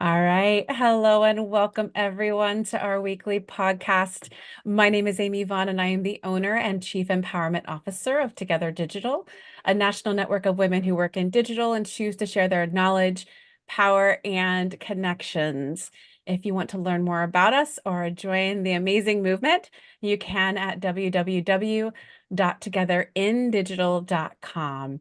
All right. Hello and welcome everyone to our weekly podcast. My name is Amy Vaughan and I am the owner and Chief Empowerment Officer of Together Digital, a national network of women who work in digital and choose to share their knowledge, power, and connections. If you want to learn more about us or join the amazing movement, you can at www.togetherindigital.com.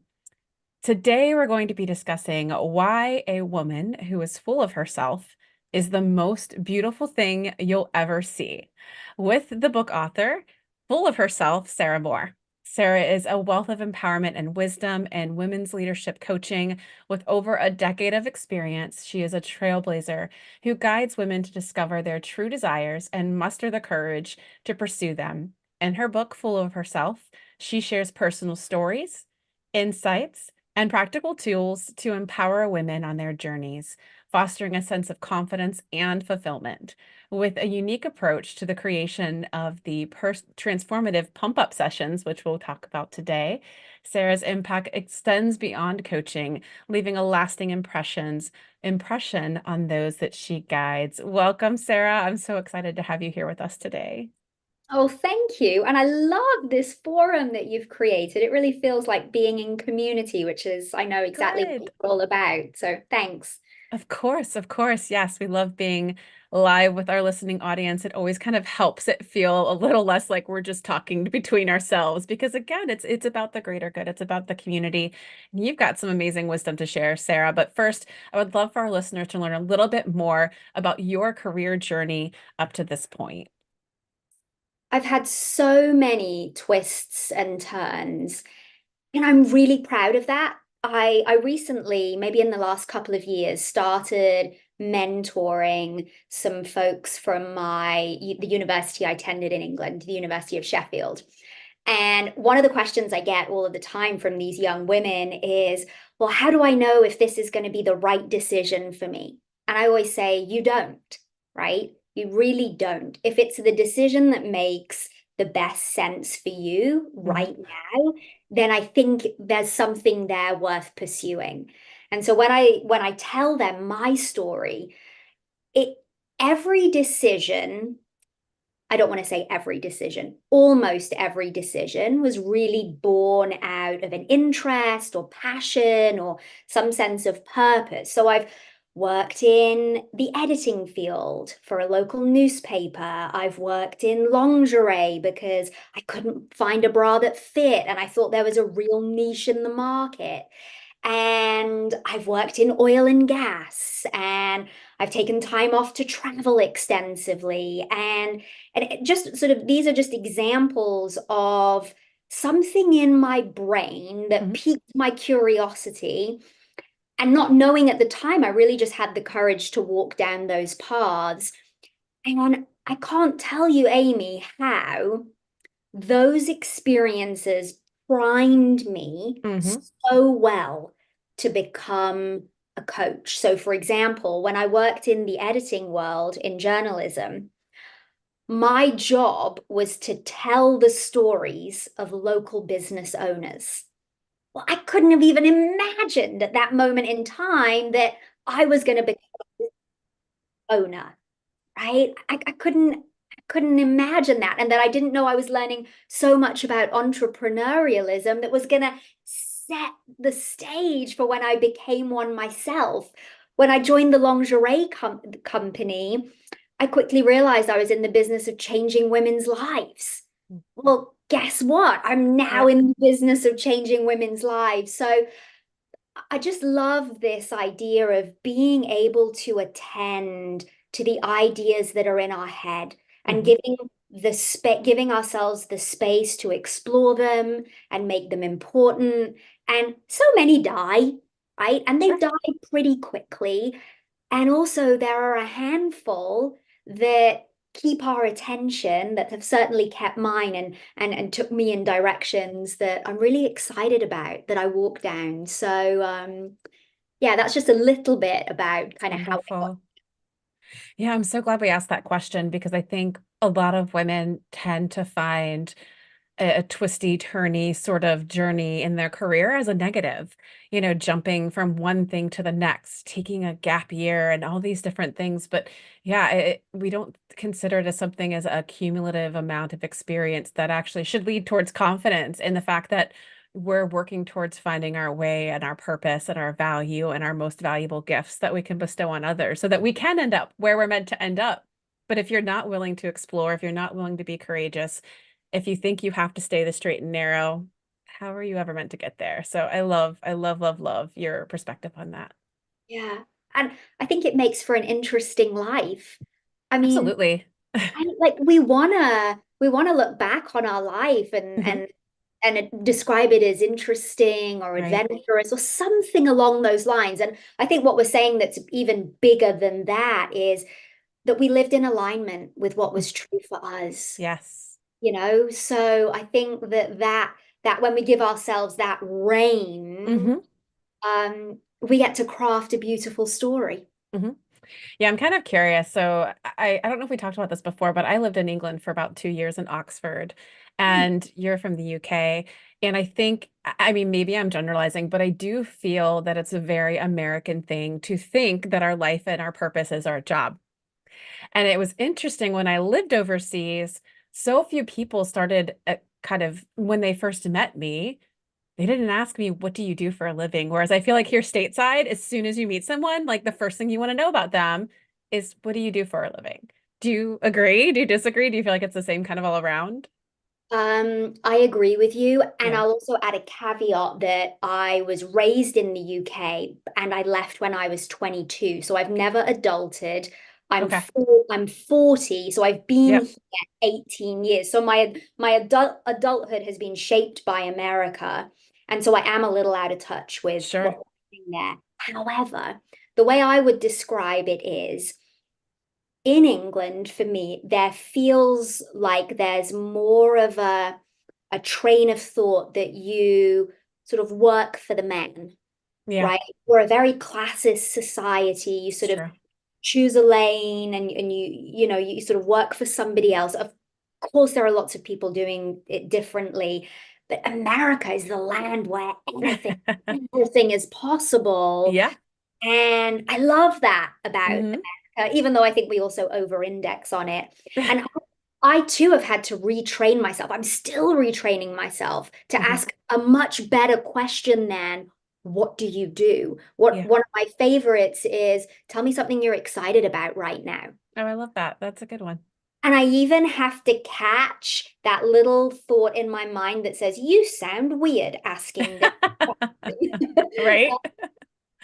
Today, we're going to be discussing why a woman who is full of herself is the most beautiful thing you'll ever see, with the book author, full of herself, Sarah Moore. Sarah is a wealth of empowerment and wisdom and women's leadership coaching with over a decade of experience. She is a trailblazer who guides women to discover their true desires and muster the courage to pursue them. In her book, Full of Herself, she shares personal stories, insights, and practical tools to empower women on their journeys, fostering a sense of confidence and fulfillment. With a unique approach to the creation of the transformative pump up sessions, which we'll talk about today, Sarah's impact extends beyond coaching, leaving a lasting impression on those that she guides. Welcome, Sarah. I'm so excited to have you here with us today. Oh, thank you. And I love this forum that you've created. It really feels like being in community, which is, I know exactly what Good. it's all about. So thanks. Of course, of course. Yes, we love being live with our listening audience. It always kind of helps it feel a little less like we're just talking between ourselves because again, it's about the greater good. It's about the community. And you've got some amazing wisdom to share, Sarah. But first, I would love for our listeners to learn a little bit more about your career journey up to this point. I've had so many twists and turns, and I'm really proud of that. I recently, maybe in the last couple of years, started mentoring some folks from the university I attended in England, the University of Sheffield. And one of the questions I get all of the time from these young women is, well, how do I know if this is going to be the right decision for me? And I always say, you don't, right? You really don't. If it's the decision that makes the best sense for you Mhm. right now, then I think there's something there worth pursuing. And so when I tell them my story, it every decision, I don't want to say every decision, almost every decision was really born out of an interest or passion or some sense of purpose. So I've worked in the editing field for a local newspaper. I've worked in lingerie because I couldn't find a bra that fit and I thought there was a real niche in the market. And I've worked in oil and gas, and I've taken time off to travel extensively. And it just sort of these are just examples of something in my brain that Mhm. piqued my curiosity. And not knowing at the time, I really just had the courage to walk down those paths. And I can't tell you, Amy, how those experiences primed me Mhm. so well to become a coach. So, for example, when I worked in the editing world in journalism, my job was to tell the stories of local business owners. Well, I couldn't have even imagined at that moment in time that I was going to become an owner, right? I couldn't imagine that. And that I didn't know I was learning so much about entrepreneurialism that was gonna set the stage for when I became one myself. When I joined the lingerie company, I quickly realized I was in the business of changing women's lives. Well, guess what? I'm now Yep. in the business of changing women's lives. So I just love this idea of being able to attend to the ideas that are in our head and Mhm. giving ourselves the space to explore them and make them important. And so many die, right? And they Sure. die pretty quickly. And also there are a handful that keep our attention, that have certainly kept mine and took me in directions that I'm really excited about, that I walk down. So yeah, that's just a little bit about It's kind of how I got. wonderful. Yeah, I'm so glad we asked that question because I think a lot of women tend to find a twisty, turny sort of journey in their career as a negative, jumping from one thing to the next, taking a gap year and all these different things. But yeah, we don't consider it as something as a cumulative amount of experience that actually should lead towards confidence in the fact that we're working towards finding our way and our purpose and our value and our most valuable gifts that we can bestow on others so that we can end up where we're meant to end up. But if you're not willing to explore, if you're not willing to be courageous, if you think you have to stay the straight and narrow, how are you ever meant to get there? So I love, love, love your perspective on that. Yeah. And I think it makes for an interesting life. I mean, Absolutely. like we wanna look back on our life and Hmm. describe it as interesting or Right. adventurous or something along those lines. And I think what we're saying that's even bigger than that is that we lived in alignment with what was true for us, Yes. So I think that when we give ourselves that reign, Hmm. we get to craft a beautiful story. Hmm. Yeah, I'm kind of curious. So I don't know if we talked about this before, but I lived in England for about 2 years in Oxford, and you're from the UK. And I think, I mean, maybe I'm generalizing, but I do feel that it's a very American thing to think that our life and our purpose is our job. And it was interesting when I lived overseas, so few people started kind of when they first met me, they didn't ask me, what do you do for a living? Whereas I feel like here stateside, as soon as you meet someone, like the first thing you want to know about them is, what do you do for a living? Do you agree? Do you disagree? Do you feel like it's the same kind of all around? I agree with you. And Yeah. I'll also add a caveat that I was raised in the UK and I left when I was 22. So I've never adulted. Okay. I'm 40, so I've been Yep. here 18 years. So my adulthood has been shaped by America. And so I am a little out of touch with what's Sure. happening there. However, the way I would describe it is in England, for me, there feels like there's more of a train of thought that you sort of work for the men, Yeah, right? We're a very classist society. You it's sort of true. choose a lane and you sort of work for somebody else. Of course, there are lots of people doing it differently, but America is the land where everything is possible. Yeah. And I love that about Hmm. America, even though I think we also over-index on it. And I too have had to retrain myself. I'm still retraining myself to Hmm. ask a much better question than what do you do? What Yeah. one of my favorites is tell me something you're excited about right now. Oh, I love that. That's a good one. And I even have to catch that little thought in my mind that says, you sound weird asking this. Right?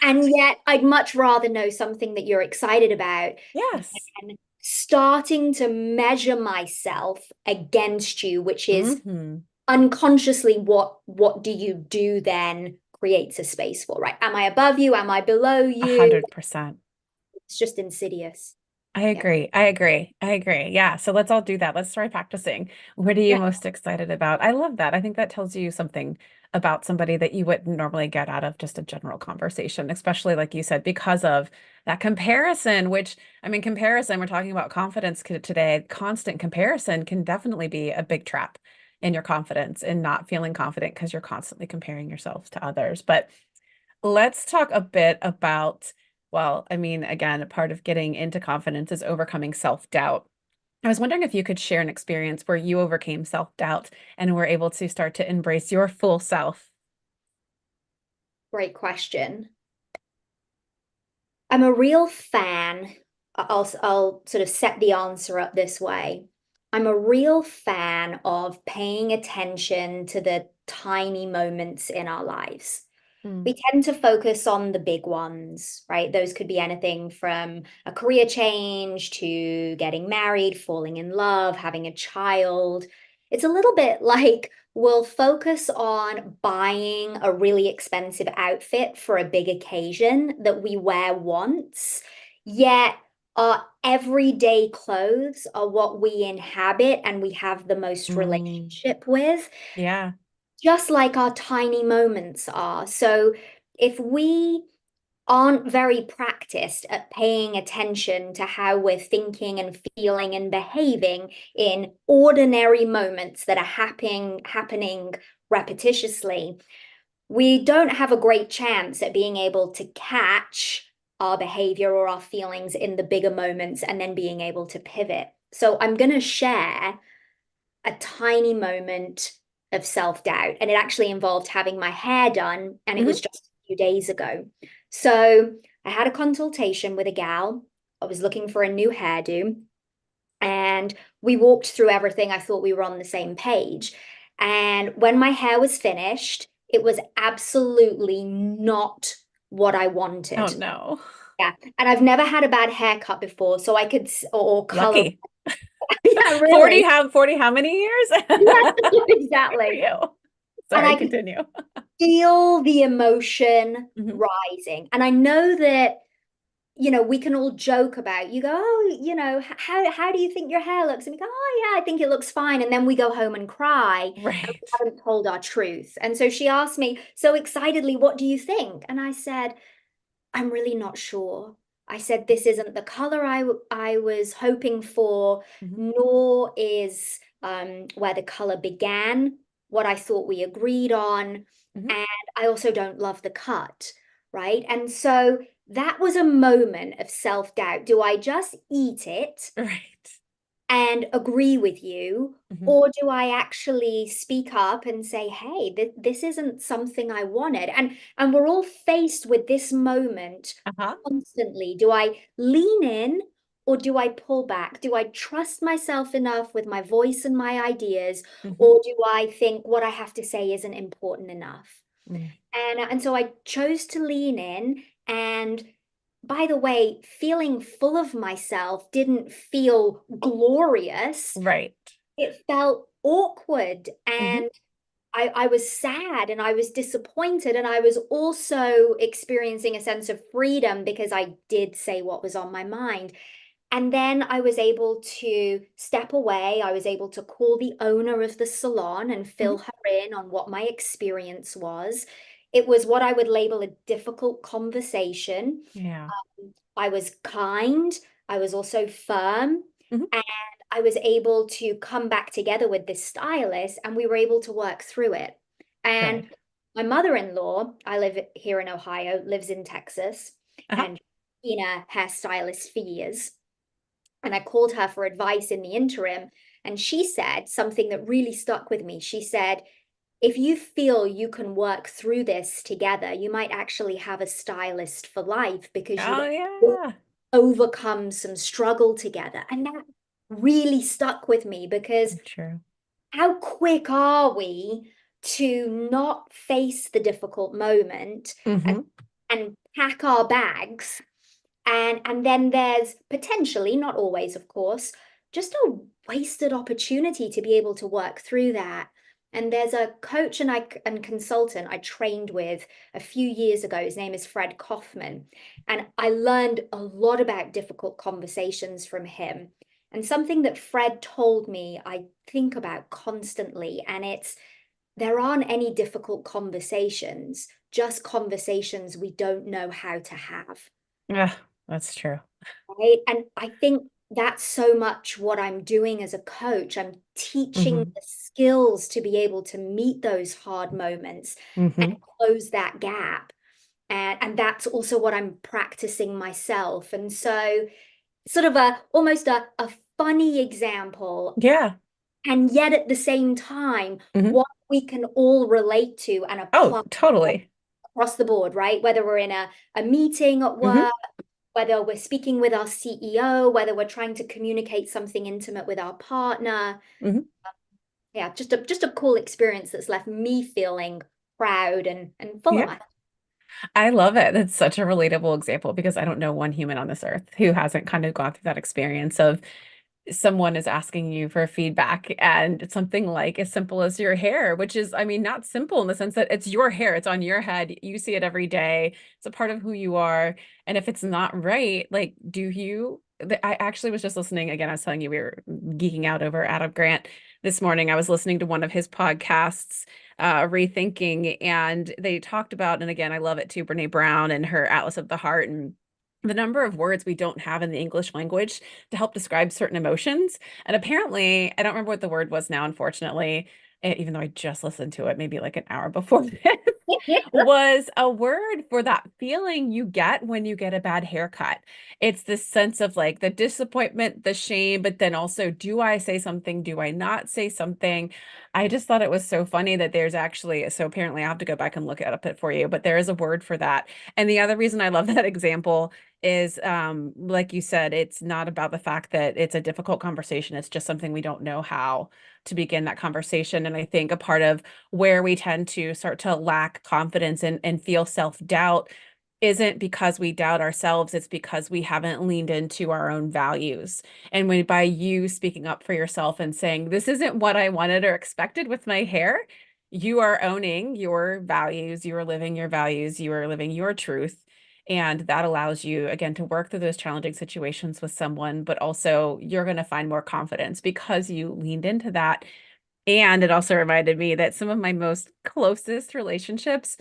And yet, I'd much rather know something that you're excited about Yes. than starting to measure myself against you, which is Hmm. unconsciously what do you do then creates a space for, right? Am I above you? Am I below A you? 100%. It's just insidious. I Yeah. agree. I agree. I agree. Yeah. So let's all do that. Let's try practicing. What are you Yeah. most excited about? I love that. I think that tells you something about somebody that you wouldn't normally get out of just a general conversation, especially like you said, because of that comparison, which I mean, comparison, we're talking about confidence today. Constant comparison can definitely be a big trap in your confidence and not feeling confident because you're constantly comparing yourself to others. But let's talk a bit about, well, I mean, again, a part of getting into confidence is overcoming self-doubt. I was wondering if you could share an experience where you overcame self-doubt and were able to start to embrace your full self. Great question. I'm a real fan. I'll sort of set the answer up this way. I'm a real fan of paying attention to the tiny moments in our lives. Mm, We tend to focus on the big ones, right? Those could be anything from a career change to getting married, falling in love, having a child. It's a little bit like we'll focus on buying a really expensive outfit for a big occasion that we wear once, yet our everyday clothes are what we inhabit and we have the most mm, relationship with, yeah. just like our tiny moments are. So if we aren't very practiced at paying attention to how we're thinking and feeling and behaving in ordinary moments that are happening repetitiously, we don't have a great chance at being able to catch our behavior or our feelings in the bigger moments and then being able to pivot. So I'm going to share a tiny moment of self-doubt, and it actually involved having my hair done, and it Hmm. was just a few days ago. So I had a consultation with a gal. I was looking for a new hairdo, and we walked through everything. I thought we were on the same page. And when my hair was finished, it was absolutely not what I Oh wanted. no. Yeah. And I've never had a bad haircut before, so I could, or color. Lucky. Yeah, 40 really. how 40 how many years? Yeah, Good for exactly. you. And Sorry, I could continue. feel the emotion Hmm. rising. And I know that, we can all joke about, you go, oh, how do you think your hair looks? And we go, oh yeah, I think it looks fine. And then we go home and cry and we Right. haven't told our truth. And so she asked me so excitedly, what do you think? And I said, I'm really not sure. I said, this isn't the color I was hoping for, Hmm. nor is where the color began, what I thought we agreed on. Hmm. And I also don't love the cut, right? And so that was a moment of self-doubt. Do I just eat it Right. and agree with you? Hmm. Or do I actually speak up and say, hey, this isn't something I wanted? And we're all faced with this moment Uh-huh. constantly. Do I lean in or do I pull back? Do I trust myself enough with my voice and my ideas? Hmm. Or do I think what I have to say isn't important enough? And so I chose to lean in. And by the way, feeling full of myself didn't feel glorious. Right. It felt awkward. Hmm. And I was sad and I was disappointed. And I was also experiencing a sense of freedom because I did say what was on my mind. And then I was able to step away. I was able to call the owner of the salon and Hmm. fill her in on what my experience was. It was what I would label a difficult conversation. Yeah. I was kind. I was also firm. Hmm. And I was able to come back together with this stylist and we were able to work through it. Good. And my mother-in-law, I live here in Ohio, lives in Texas, Uh-huh. and been a hairstylist for years. And I called her for advice in the interim. And she said something that really stuck with me. She said, if you feel you can work through this together, you might actually have a stylist for life because you'd Oh yeah. overcome some struggle together. And that really stuck with me because So true. how quick are we to not face the difficult moment and Hmm. pack our bags, and then there's potentially, not always, of course, just a wasted opportunity to be able to work through that. And there's a coach and consultant I trained with a few years ago. His name is Fred Kaufman. And I learned a lot about difficult conversations from him. And something that Fred told me, I think about constantly, and it's there aren't any difficult conversations, just conversations we don't know how to have. Yeah, that's true. Right. And I think that's so much what I'm doing as a coach. I'm teaching Hmm. the skills to be able to meet those hard moments and Hmm. close that gap. And that's also what I'm practicing myself. And so sort of almost a funny example, Yeah. and yet at the same time, Hmm. what we can all relate to and Oh, apply totally. across the board, right? Whether we're in a meeting at Hmm. work, whether we're speaking with our CEO, whether we're trying to communicate something intimate with our partner. Hmm. Yeah, just a cool experience that's left me feeling proud and full of Yeah. myself. I love it. That's such a relatable example because I don't know one human on this earth who hasn't kind of gone through that experience of someone is asking you for feedback and it's something like as simple as your hair, which is, I mean, not simple in the sense that it's your hair, it's on your head, you see it every day, it's a part of who you are. And if it's not right, like, do you? I actually was just listening again. I was telling you we were geeking out over Adam Grant this morning. I was listening to one of his podcasts, Rethinking, and they talked about, and again, I love it too, Brene Brown and her Atlas of the Heart, and the number of words we don't have in the English language to help describe certain emotions. And apparently, I don't remember what the word was now, unfortunately, even though I just listened to it maybe like an hour before this, was a word for that feeling you get when you get a bad haircut. It's this sense of like the disappointment, the shame, but then also, do I say something? Do I not say something? I just thought it was so funny that there's actually, so apparently I have to go back and look it up it for you, but there is a word for that. And the other reason I love that example is like you said, it's not about the fact that it's a difficult conversation. It's just something we don't know how to begin that conversation. And I think a part of where we tend to start to lack confidence and feel self-doubt isn't because we doubt ourselves, it's because we haven't leaned into our own values. And when by you speaking up for yourself and saying, this isn't what I wanted or expected with my hair, you are owning your values, you are living your values, you are living your truth. And that allows you, again, to work through those challenging situations with someone, but also you're going to find more confidence because you leaned into that. And it also reminded me that some of my most closest relationships,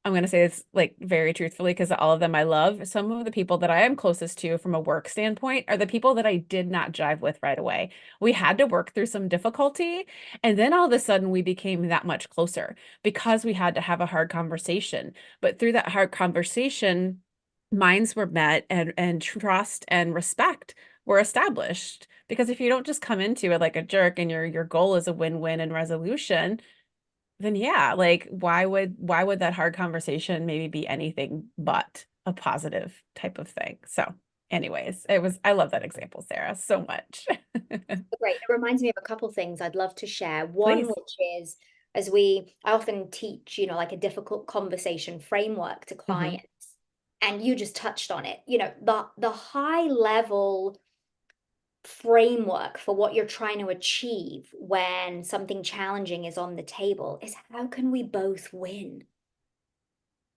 I'm going to say this like very truthfully because all of them I love. Some of the people that I am closest to from a work standpoint are the people that I did not jive with right away. We had to work through some difficulty, and then all of a sudden we became that much closer because we had to have a hard conversation. But through that hard conversation, minds were met and trust and respect were established. Because if you don't just come into it like a jerk and your goal is a win-win and resolution, then yeah, like why would that hard conversation maybe be anything but a positive type of thing? So, anyways, I love that example, Sarah, so much. Great. It reminds me of a couple things I'd love to share. One, Please. which is I often teach, like a difficult conversation framework to Hmm. clients, and you just touched on it. The high level framework for what you're trying to achieve when something challenging is on the table is how can we both win?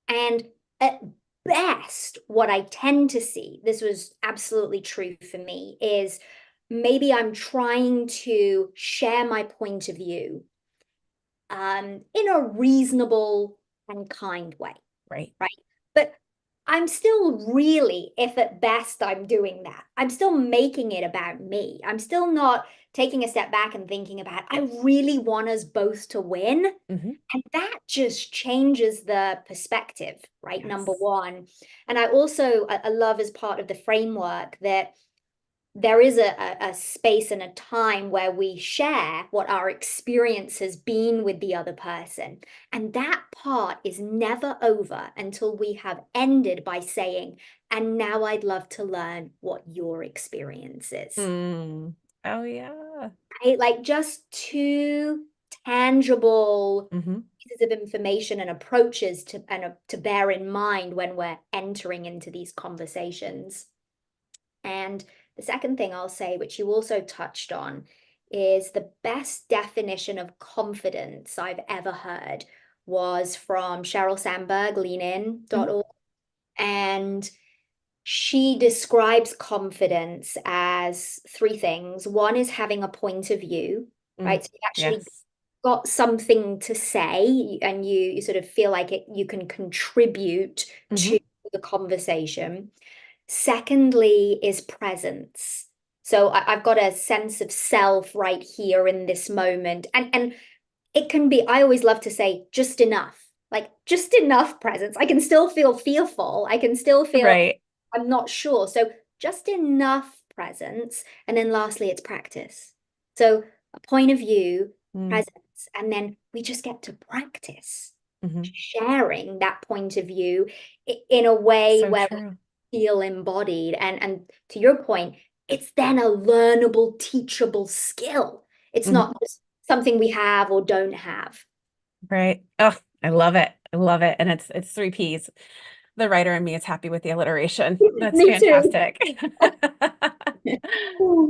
And at best, what I tend to see, this was absolutely true for me, is maybe I'm trying to share my point of view in a reasonable and kind way, Right. right? But I'm still really, if at best I'm doing that, I'm still making it about me. I'm still not taking a step back and thinking about, I really want us both to win. Hmm. And that just changes the perspective, right? Number Yes. one. And I also, I love as part of the framework that there is a space and a time where we share what our experience has been with the other person. And that part is never over until we have ended by saying, and now I'd love to learn what your experience is. Mm. Oh yeah. Right? Like just two tangible Hmm. pieces of information and approaches to bear in mind when we're entering into these conversations. And the second thing I'll say, which you also touched on, is the best definition of confidence I've ever heard was from Sheryl Sandberg, Hmm. leanin.org. And she describes confidence as three things. One is having a point of view, Mm. right? So you actually Yes. got something to say and you sort of feel like you can contribute Hmm. to the conversation. Secondly is presence. So I've got a sense of self right here in this moment. And it can be, I always love to say just enough, like just enough presence. I can still feel fearful. I can still feel Right. I'm not sure. So just enough presence. And then lastly, it's practice. So a point of view, Mm. presence, and then we just get to practice Hmm. sharing that point of view in a way So where true. we feel embodied. And to your point, it's then a learnable, teachable skill. It's Hmm. not just something we have or don't have. Right. Oh, I love it. I love it. And it's three P's. The writer in me is happy with the alliteration. That's Me too. fantastic.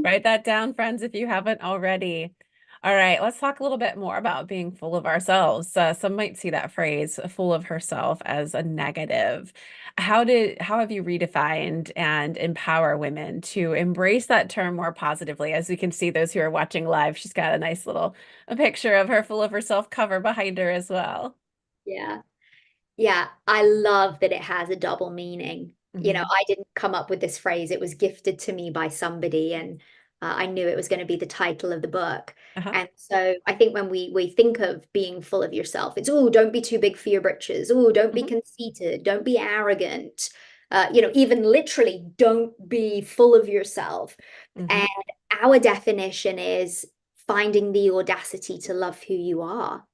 Write that down, friends, if you haven't already. All right, let's talk a little bit more about being full of ourselves. Some might see that phrase, full of herself, as a negative. How have you redefined and empower women to embrace that term more positively? As we can see, those who are watching live, she's got a nice little a picture of her full of herself cover behind her as well. Yeah. Yeah, I love that it has a double meaning. Hmm. I didn't come up with this phrase. It was gifted to me by somebody, and I knew it was going to be the title of the book. Uh-huh. And so I think when we think of being full of yourself, it's, oh, don't be too big for your britches. Oh, don't be Hmm. conceited. Don't be arrogant. Even literally, don't be full of yourself. Hmm. And our definition is finding the audacity to love who you are,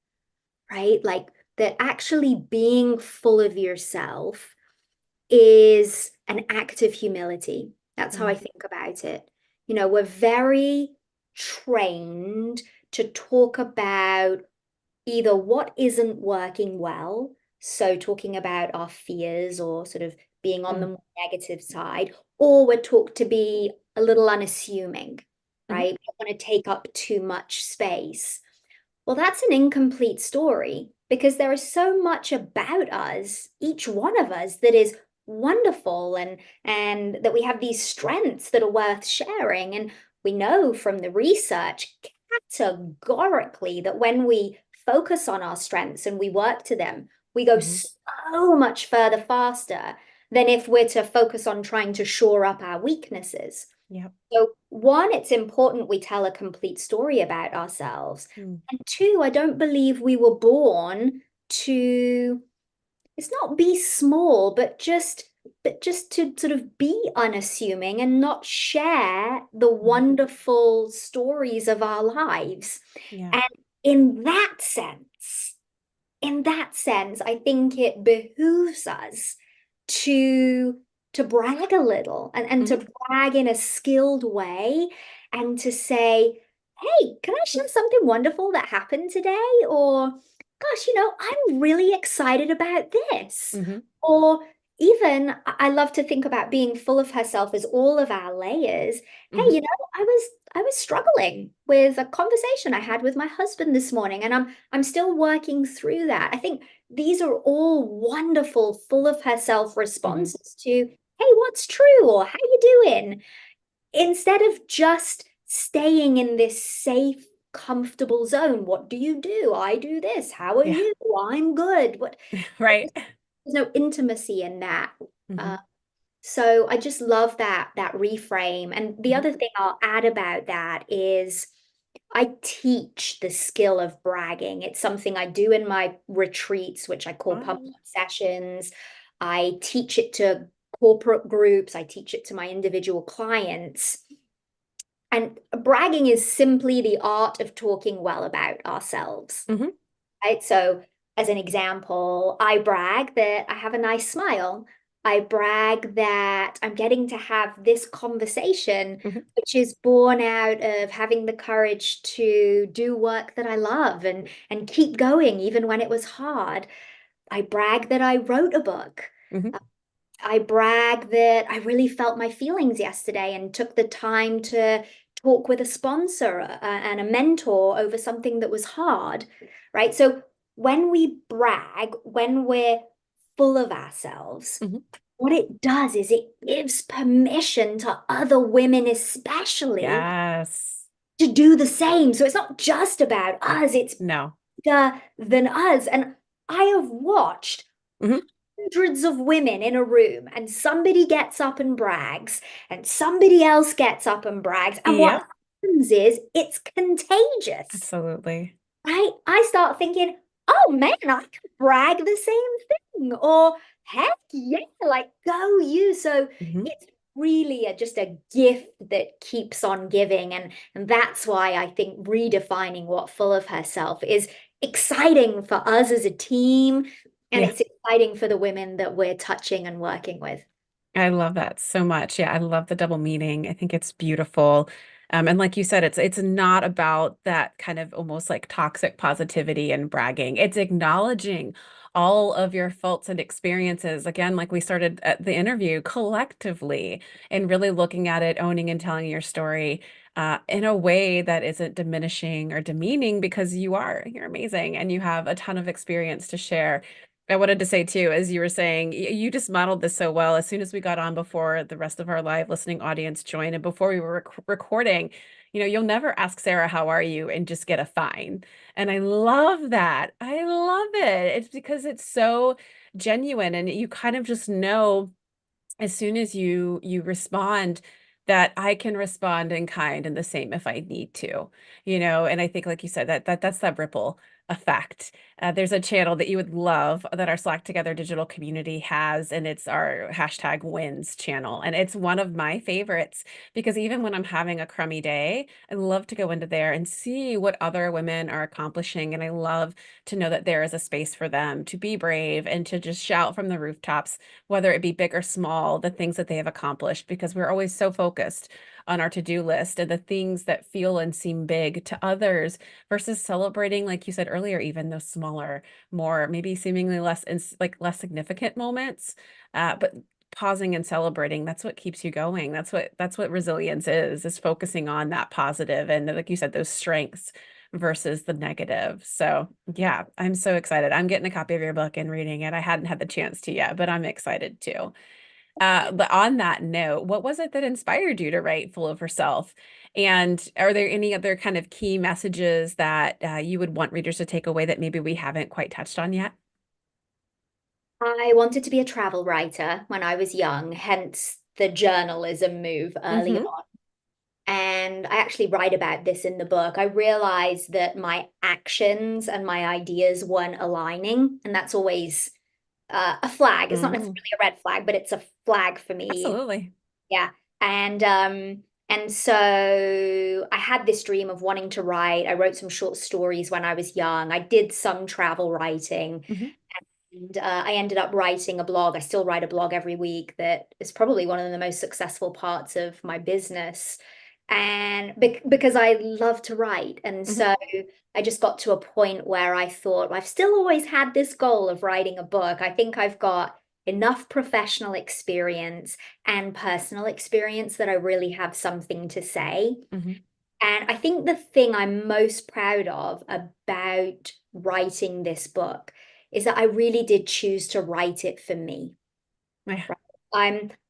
right? Like that actually being full of yourself is an act of humility. That's how I Yeah. think about it. We're very trained to talk about either what isn't working well, so talking about our fears or sort of being on the Mm. more negative side, or we're taught to be a little unassuming, Hmm. right? We don't want to take up too much space. Well, that's an incomplete story because there is so much about us, each one of us, that is wonderful and that we have these strengths that are worth sharing. And we know from the research categorically that when we focus on our strengths and we work to them, we go Hmm. so much further faster than if we're to focus on trying to shore up our weaknesses. Yep. So, one, it's important we tell a complete story about ourselves. Mm. And two, I don't believe we were born to, it's not be small, but just to sort of be unassuming and not share the Hmm. wonderful stories of our lives. Yeah. And in that sense, I think it behooves us to to brag a little and Hmm. to brag in a skilled way and to say, hey, can I share something wonderful that happened today? Or, gosh, I'm really excited about this. Hmm. Or even I love to think about being full of herself as all of our layers. Hey, Hmm. I was struggling with a conversation I had with my husband this morning, and I'm still working through that. I think these are all wonderful, full of herself Hmm. responses to, hey, what's true? Or how you doing? Instead of just staying in this safe, comfortable zone. What do you do? I do this. How are Yeah. you? I'm good. What Right. there's no intimacy in that. Uh, Hmm. so I just love that reframe. And the Hmm. other thing I'll add about that is I teach the skill of bragging. It's something I do in my retreats, which I call pump Fun. up sessions. I teach it to corporate groups. I teach it to my individual clients. And bragging is simply the art of talking well about ourselves, Hmm. right? So, as an example, I brag that I have a nice smile. I brag that I'm getting to have this conversation, Hmm. which is born out of having the courage to do work that I love and keep going even when it was hard. I brag that I wrote a book. Hmm. I brag that I really felt my feelings yesterday and took the time to talk with a sponsor and a mentor over something that was hard, right? So when we brag, when we're full of ourselves, Hmm. what it does is it gives permission to other women, especially, Yes. to do the same. So it's not just about us, it's No. bigger than us. And I have watched Hmm. hundreds of women in a room and somebody gets up and brags and somebody else gets up and brags and what Yep. happens is it's contagious, Absolutely. right? I start thinking, oh man, I can brag the same thing, or heck yeah, like go you. So Hmm. it's really just a gift that keeps on giving, and that's why I think redefining what full of herself is exciting for us as a team, and Yeah. it's exciting for the women that we're touching and working with. I love that so much. Yeah, I love the double meaning. I think it's beautiful. And like you said, it's not about that kind of almost like toxic positivity and bragging. It's acknowledging all of your faults and experiences. Again, like we started at the interview collectively and really looking at it, owning and telling your story. in a way that isn't diminishing or demeaning because you're amazing and you have a ton of experience to share. I wanted to say too, as you were saying, you just modeled this so well. As soon as we got on before the rest of our live listening audience joined and before we were recording, you'll never ask Sarah, how are you? And just get a fine. And I love that. I love it. It's because it's so genuine and you kind of just know as soon as you respond that I can respond in kind and the same if I need to, and I think like you said that's that ripple effect. There's a channel that you would love that our Slack Together digital community has, and it's our hashtag wins channel. And it's one of my favorites because even when I'm having a crummy day, I love to go into there and see what other women are accomplishing. And I love to know that there is a space for them to be brave and to just shout from the rooftops whether it be big or small, the things that they have accomplished, because we're always so focused on our to-do list and the things that feel and seem big to others versus celebrating, like you said earlier, even those smaller, more maybe seemingly like less significant moments. But pausing and celebrating, that's what keeps you going. That's what resilience is focusing on that positive and like you said, those strengths versus the negative. So, yeah, I'm so excited. I'm getting a copy of your book and reading it. I hadn't had the chance to yet, but I'm excited too. But on that note, what was it that inspired you to write Full of Herself? And are there any other kind of key messages that you would want readers to take away that maybe we haven't quite touched on yet? I wanted to be a travel writer when I was young, hence the journalism move early Mm-hmm. on. And I actually write about this in the book. I realized that my actions and my ideas weren't aligning, and that's always a flag. It's not Mm, necessarily a red flag, but it's a flag for me. absolutely. Yeah. And so I had this dream of wanting to write. I wrote some short stories when I was young. I did some travel writing. Hmm. And I ended up writing a blog. I still write a blog every week that is probably one of the most successful parts of my business. And because I love to write. And Hmm. so I just got to a point where I thought, well, I've still always had this goal of writing a book. I think I've got enough professional experience and personal experience that I really have something to say. Hmm. And I think the thing I'm most proud of about writing this book is that I really did choose to write it for me. Yeah. Right?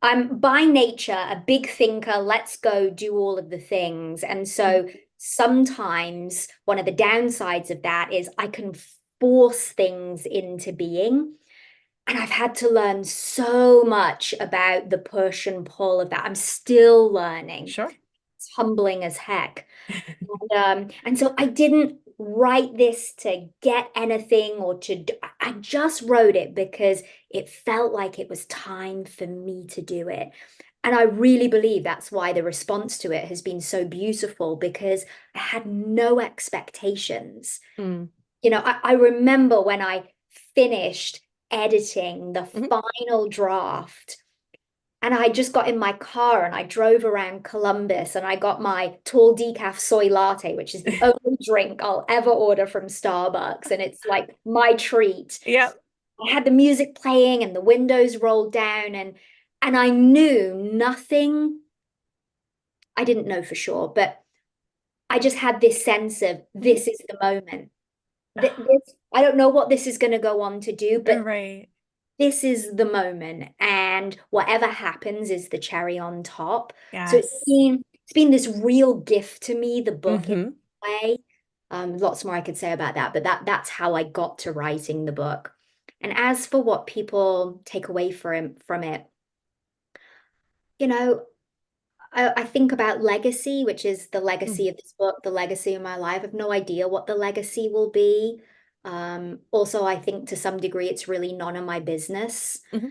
I'm by nature a big thinker. Let's go do all of the things. And Mhm. so sometimes one of the downsides of that is I can force things into being. And I've had to learn so much about the push and pull of that. I'm still learning. Sure. It's humbling as heck. And so I didn't write this to get anything or I just wrote it because it felt like it was time for me to do it. And I really believe that's why the response to it has been so beautiful because I had no expectations. Mm. I remember when I finished editing the Hmm. final draft. And I just got in my car and I drove around Columbus and I got my tall decaf soy latte, which is the only drink I'll ever order from Starbucks. And it's like my treat. Yeah. I had the music playing and the windows rolled down and I knew nothing. I didn't know for sure, but I just had this sense of Hmm. this is the moment. I don't know what this is going to go on to do, but Right. this is the moment, and whatever happens is the cherry on top. So it's Yes. been it's been this real gift to me, the book in Hmm. a way. Lots more I could say about that, but that's how I got to writing the book. And as for what people take away from it, you know, I think about legacy, which is the legacy Hmm. of this book, the legacy of my life. I have no idea what the legacy will be. Also, I think to some degree it's really none of my business. Hmm.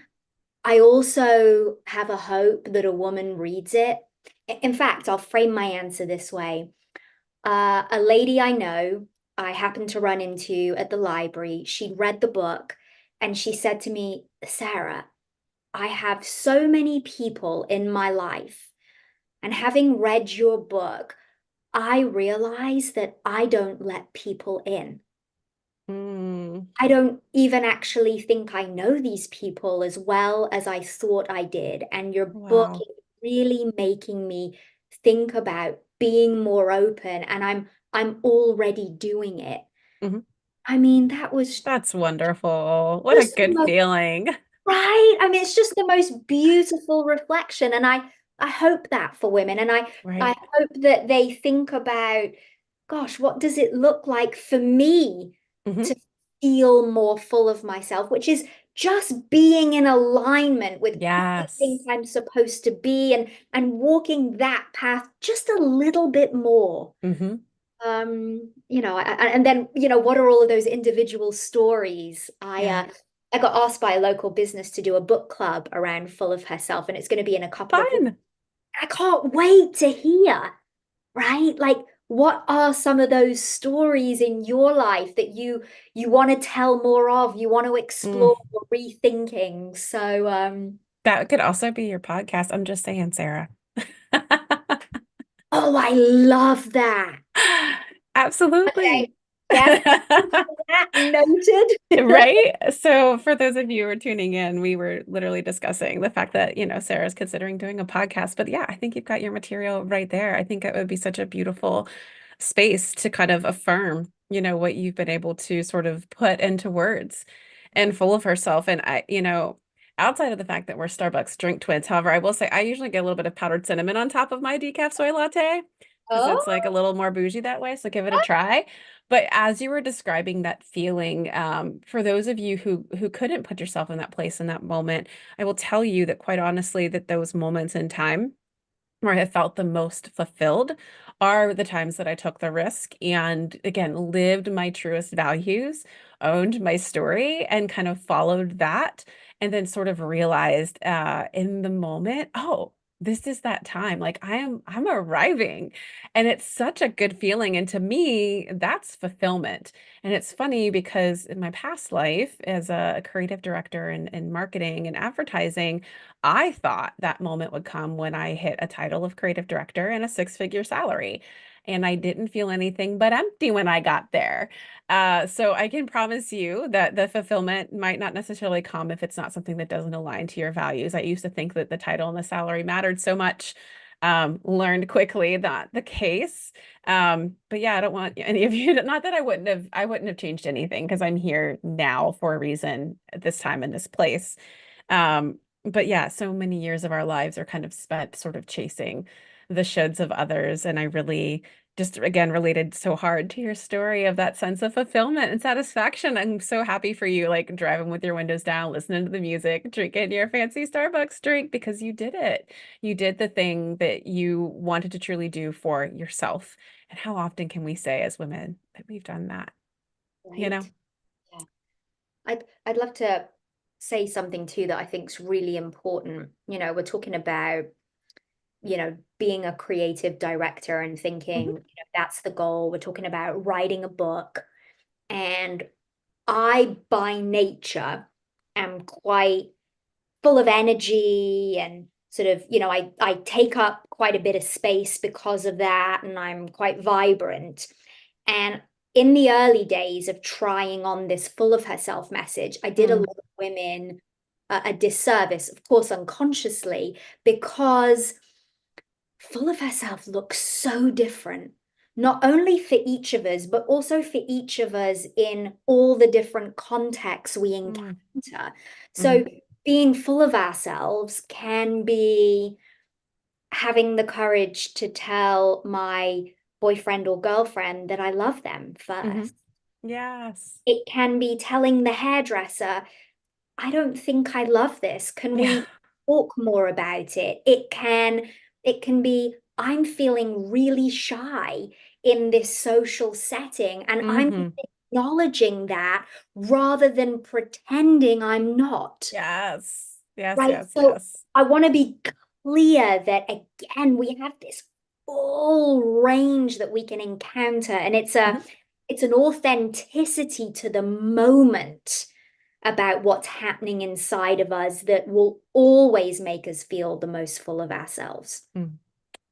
I also have a hope that a woman reads it. In fact, I'll frame my answer this way. A lady I know, I happened to run into at the library, she'd read the book and she said to me, Sarah, I have so many people in my life, and having read your book, I realize that I don't let people in. Mm. I don't even actually think I know these people as well as I thought I did. And your book Wow. is really making me think about being more open, and I'm already doing it. Mhm. I mean, that was That's wonderful. What a just the good most, feeling. right? I mean, it's just the most beautiful reflection. And I hope that for women. And I Right. hope that they think about, gosh, what does it look like for me Hmm. to feel more full of myself, which is just being in alignment with who I think Yes. I'm supposed to be, and walking that path just a little bit more. Hmm. And then, what are all of those individual stories? Yeah. I got asked by a local business to do a book club around Full of Herself, and it's going to be in a couple of weeks. Fun. I can't wait to hear, right? Like, what are some of those stories in your life that you want to tell more of, you want to Mm. explore, rethinking? So, That could also be your podcast. I'm just saying, Sarah. oh, I love that. Okay. Absolutely. Yes, that noted. Right? So, for those of you who are tuning in, we were literally discussing the fact that, Sarah's considering doing a podcast. But yeah, I think you've got your material right there. I think it would be such a beautiful space to kind of affirm, what you've been able to sort of put into words and full of herself. And outside of the fact that we're Starbucks drink twins, however, I will say I usually get a little bit of powdered cinnamon on top of my decaf soy latte because Oh, it's like a little more bougie that way. So give it a try. But as you were describing that feeling, for those of you who couldn't put yourself in that place in that moment, I will tell you that quite honestly, that those moments in time where I have felt the most fulfilled are the times that I took the risk and again lived my truest values, owned my story, and kind of followed that, and then sort of realized in the moment, oh, this is that time. Like I'm arriving. And it's such a good feeling. And to me, that's fulfillment. And it's funny because in my past life as a creative director in marketing and advertising, I thought that moment would come when I hit a title of creative director and a six-figure salary. And I didn't feel anything but empty when I got there. So I can promise you that the fulfillment might not necessarily come if it's not something that doesn't align to your values. I used to think that the title and the salary mattered so much. Learned quickly that the case. But yeah, I don't want any of you to, not that I wouldn't have changed anything because I'm here now for a reason at this time in this place. But yeah, so many years of our lives are kind of spent sort of chasing the shoulds of others. And I really just again related so hard to your story of that sense of fulfillment and satisfaction. I'm so happy for you, like driving with your windows down, listening to the music, drinking your fancy Starbucks drink because you did it. You did the thing that you wanted to truly do for yourself. And how often can we say as women that we've done that, you know? right. Yeah. I'd love to say something too that I think is really important. We're talking about, being a creative director and thinking, Mhm. that's the goal. We're talking about writing a book. And I, by nature, am quite full of energy and sort of, I take up quite a bit of space because of that, and I'm quite vibrant. And in the early days of trying on this full of herself message, I did a Mm, lot of women a disservice, of course, unconsciously, because full of herself looks so different, not only for each of us, but also for each of us in all the different contexts we mm, encounter. mhm, So being full of ourselves can be having the courage to tell my boyfriend or girlfriend that I love them mhm. first. Yes. It can be telling the hairdresser, I don't think I love this. Can Yeah. we talk more about it? It can be, I'm feeling really shy in this social setting, and I'm Hmm. acknowledging that rather than pretending I'm not. Yes. Yes, Right. yes, So yes. I want to be clear that again, we have this full range that we can encounter, and Mhm. it's an authenticity to the moment about what's happening inside of us that will always make us feel the most full of ourselves. Mm.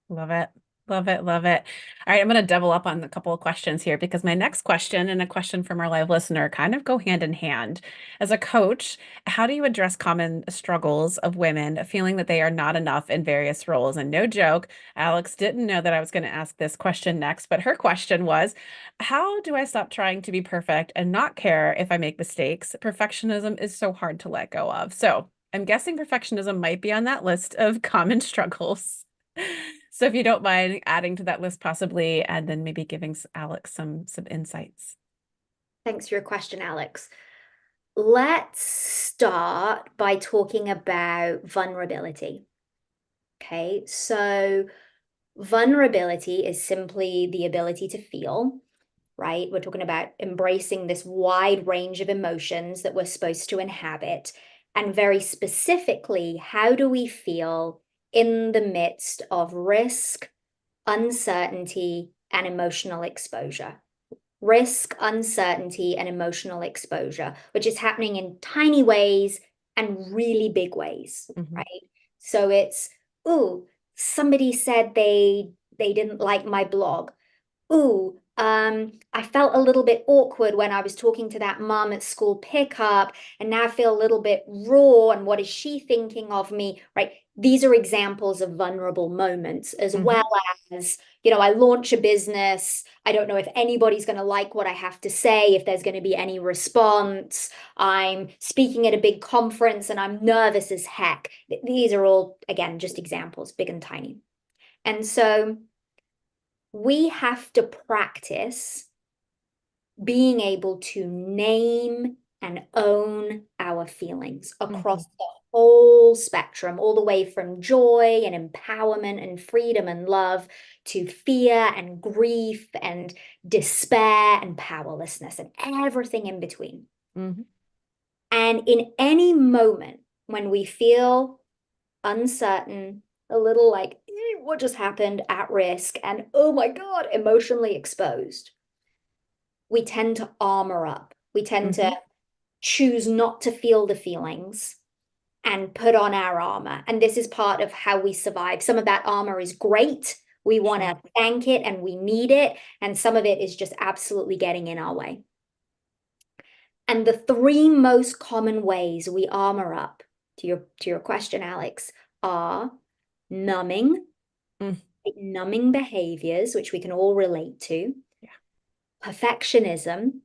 Love it. Love it, love it. All right, I'm going to double up on a couple of questions here because my next question and a question from our live listener kind of go hand in hand. As a coach, how do you address common struggles of women feeling that they are not enough in various roles? And no joke, Alex didn't know that I was going to ask this question next, but her question was, how do I stop trying to be perfect and not care if I make mistakes? Perfectionism is so hard to let go of. So I'm guessing perfectionism might be on that list of common struggles. So if you don't mind adding to that list possibly, and then maybe giving Alex some insights. Thanks for your question, Alex. Let's start by talking about vulnerability. Okay, so vulnerability is simply the ability to feel, right? We're talking about embracing this wide range of emotions that we're supposed to inhabit. And very specifically, how do we feel in the midst of risk, uncertainty, and emotional exposure? Risk, uncertainty, and emotional exposure, which is happening in tiny ways and really big ways, Mhm. right? So it's, ooh, somebody said they didn't like my blog. Ooh, I felt a little bit awkward when I was talking to that mom at school pickup, and now I feel a little bit raw. And what is she thinking of me? Right? These are examples of vulnerable moments, as well Mhm. as, I launch a business. I don't know if anybody's going to like what I have to say, if there's going to be any response. I'm speaking at a big conference and I'm nervous as heck. These are all, again, just examples, big and tiny. And so we have to practice being able to name and own our feelings Mhm. across the whole spectrum, all the way from joy and empowerment and freedom and love to fear and grief and despair and powerlessness and everything in between. Mhm. And in any moment when we feel uncertain, a little like, what just happened, at risk, and oh my God, emotionally exposed, we tend to armor up. We tend to Mhm. choose not to feel the feelings and put on our armor. And this is part of how we survive. Some of that armor is great. We want Sure. to thank it and we need it. And some of it is just absolutely getting in our way. And the three most common ways we armor up, to your question, Alex, are numbing, Mm. numbing behaviors, which we can all relate to, Yeah. perfectionism,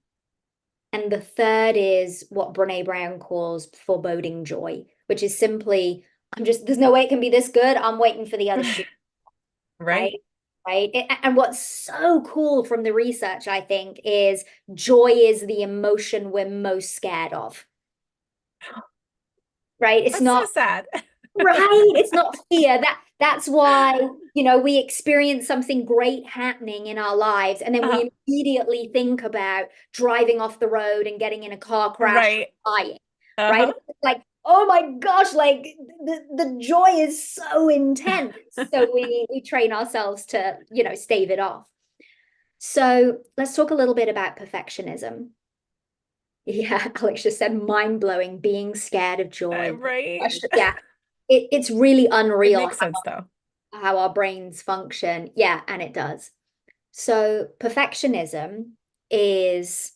and the third is what Brene Brown calls foreboding joy, which is simply, there's no way it can be this good. I'm waiting for the other shoe, right? Right. Right. And what's so cool from the research, I think, is joy is the emotion we're most scared of, right? It's That's so not. sad. Right. It's not fear. That's why, we experience something great happening in our lives, and then Uh, we immediately think about driving off the road and getting in a car crash right. and dying. Right? Uh-huh. It's like, oh my gosh, like the joy is so intense. So we train ourselves to, stave it off. So let's talk a little bit about perfectionism. Yeah, Alex just said mind blowing, being scared of joy. Right. Yeah, it's really It unreal makes sense though. how our brains function. Yeah, and it does. So perfectionism is,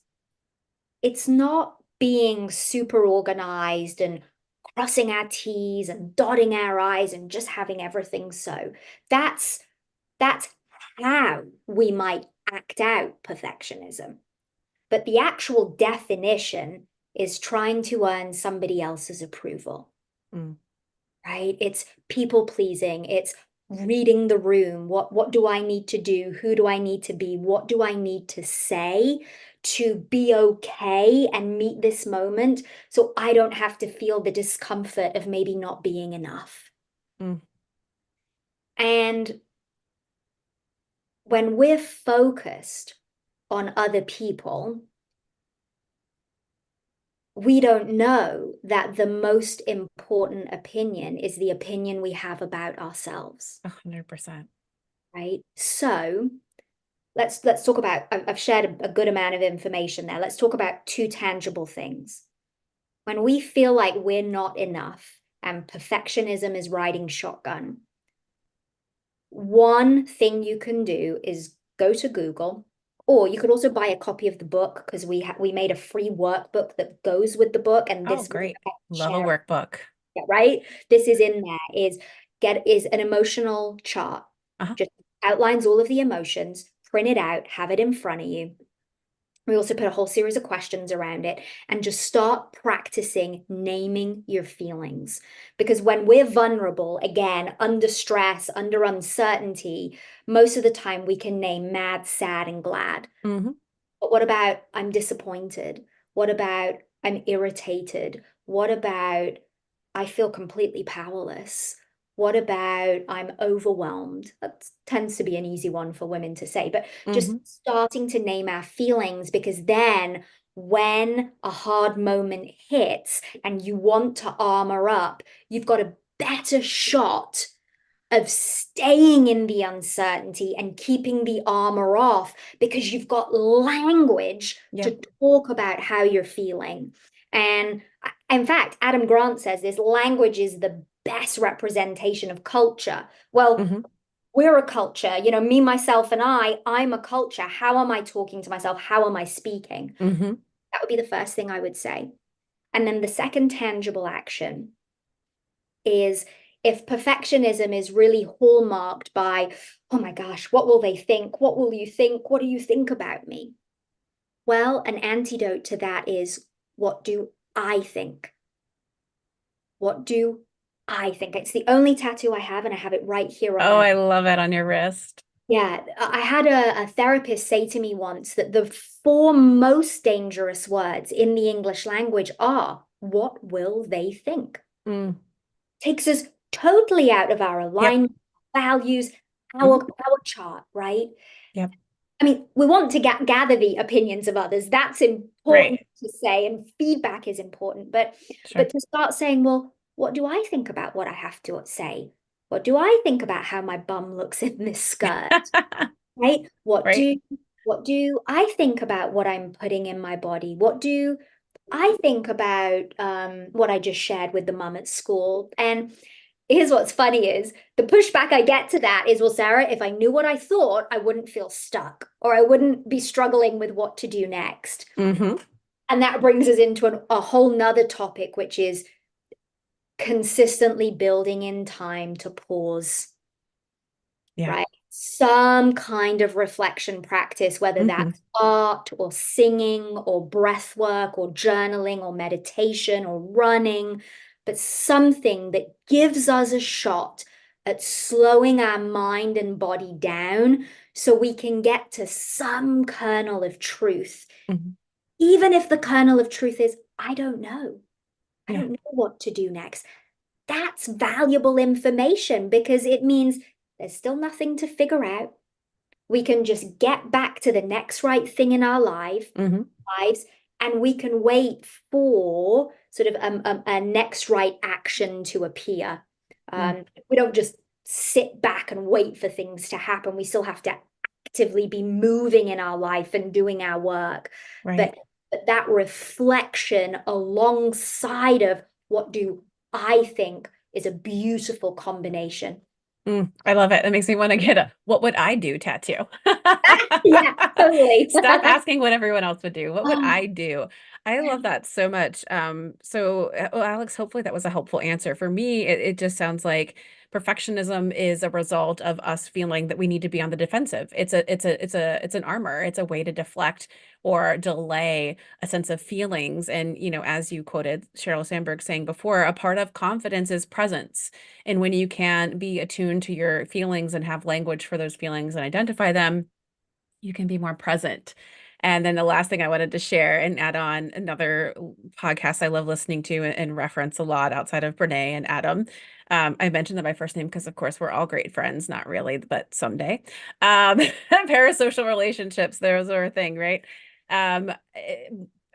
it's not being super organized and crossing our T's and dotting our I's and just having everything so. That's that's how we might act out perfectionism. But the actual definition is trying to earn somebody else's approval, Mm. right? It's people pleasing. It's reading the room. What do I need to do? Who do I need to be? What do I need to say to be okay and meet this moment so I don't have to feel the discomfort of maybe not being enough? Mm. And when we're focused on other people, we don't know that the most important opinion is the opinion we have about ourselves, 100%. right? So let's talk about, I've shared a good amount of information there. Let's talk about two tangible things. When we feel like we're not enough and perfectionism is riding shotgun, One thing you can do is go to Google, or you could also buy a copy of the book because we made a free workbook that goes with the book, and Oh, this way great. I can Love a share it. workbook. Yeah, right? This is in there is an emotional chart. Uh-huh. Just outlines all of the emotions, print it out, have it in front of you. We also put a whole series of questions around it and just start practicing naming your feelings. Because when we're vulnerable, again, under stress, under uncertainty, most of the time we can name mad, sad, and glad. Hmm. But what about I'm disappointed? What about I'm irritated? What about I feel completely powerless? What about I'm overwhelmed? That tends to be an easy one for women to say, but just Hmm. starting to name our feelings because then when a hard moment hits and you want to armor up, you've got a better shot of staying in the uncertainty and keeping the armor off because you've got language Yep. to talk about how you're feeling. And in fact, Adam Grant says this language is the best representation of culture. Well, Hmm. we're a culture, me, myself, and I'm a culture. How am I talking to myself? How am I speaking? Hmm. That would be the first thing I would say. And then the second tangible action is if perfectionism is really hallmarked by, oh my gosh, what will they think? What will you think? What do you think about me? Well, an antidote to that is what do I think? What do I think? It's the only tattoo I have, and I have it right here on Oh, my. I love it on your wrist. Yeah, I had a therapist say to me once that the four most dangerous words in the English language are, what will they think? Mm. Takes us totally out of our Yep. alignment, values, Hmm. our chart, right? Yep. I mean, we want to gather the opinions of others. That's important Right. to say, and feedback is important. Sure. But to start saying, well, what do I think about what I have to say? What do I think about how my bum looks in this skirt? Right? Right. What do I think about what I'm putting in my body? What do I think about what I just shared with the mum at school? And here's what's funny is the pushback I get to that is, well, Sarah, if I knew what I thought, I wouldn't feel stuck or I wouldn't be struggling with what to do next. Hmm. And that brings us into a whole nother topic, which is consistently building in time to pause, Yeah. right? Some kind of reflection practice, whether Hmm. that's art or singing or breath work or journaling or meditation or running, but something that gives us a shot at slowing our mind and body down so we can get to some kernel of truth. Hmm. Even if the kernel of truth is, I don't know. I Yeah. don't know what to do next. That's valuable information because it means there's still nothing to figure out. We can just get back to the next right thing in our Hmm. lives, and we can wait for sort of a next right action to appear. Mm. We don't just sit back and wait for things to happen. We still have to actively be moving in our life and doing our work. Right. But that reflection alongside of what do I think is a beautiful combination. Mm, I love it. That makes me want to get a what would I do tattoo. Yeah, totally. Stop asking what everyone else would do. What would I Oh, do? I love that so much. Well, Alex, hopefully that was a helpful answer. For me, it just sounds like perfectionism is a result of us feeling that we need to be on the defensive. It's an armor. It's a way to deflect or delay a sense of feelings. And, as you quoted Sheryl Sandberg saying before, a part of confidence is presence. And when you can be attuned to your feelings and have language for those feelings and identify them, you can be more present. And then the last thing I wanted to share and add on another podcast I love listening to and reference a lot outside of Brene and Adam. I mentioned them by first name because, of course, we're all great friends. Not really, but someday. Parasocial relationships, those are a thing, right? Um, eh,